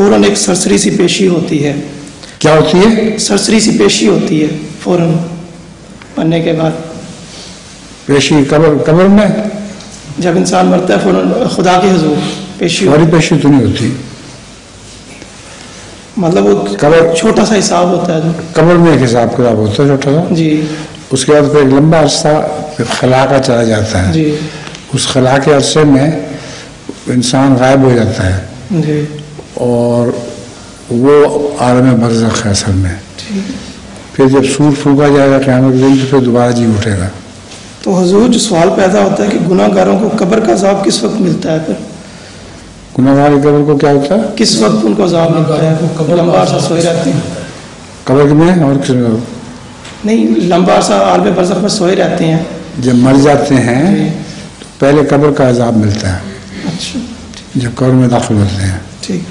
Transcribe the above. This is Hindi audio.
फौरन एक सरसरी सी पेशी होती है। क्या होती है? सरसरी सी पेशी होती है फौरन मरने के बाद। पेशी कब्र में जब इंसान मरता है फौरन खुदा के हुजूर पेशी हमारी पेशी तो नहीं होती, मतलब वो कब्र छोटा सा हिसाब होता है। कब्र में एक हिसाब किताब होता है छोटा सा जी। उसके बाद फिर एक लंबा अरसा खला का चला जाता है जी। उस खला के अरसे में इंसान गायब हो जाता है जी। और वो आलम बरज़ख है असल में। फिर जब सूर फूका जाएगा क़यामत के दिन तो फिर दोबारा जी उठेगा। तो हुजूर जो सवाल पैदा होता है कि गुनाहगारों को कब्र का अज़ाब किस वक्त मिलता है? फिर गुनाहगार की कब्र को क्या होता है? किस वक्त उनको अज़ाब मिलता है? वो लंबा अरसा सोए रहते हैं कब्र में और किस नहीं, लंबा अरसा आलम बरज़ख में सोए रहते हैं। जब मर जाते हैं तो पहले कब्र का अज़ाब मिलता है। अच्छा, जब कब्र में दाखिल होते हैं। ठीक।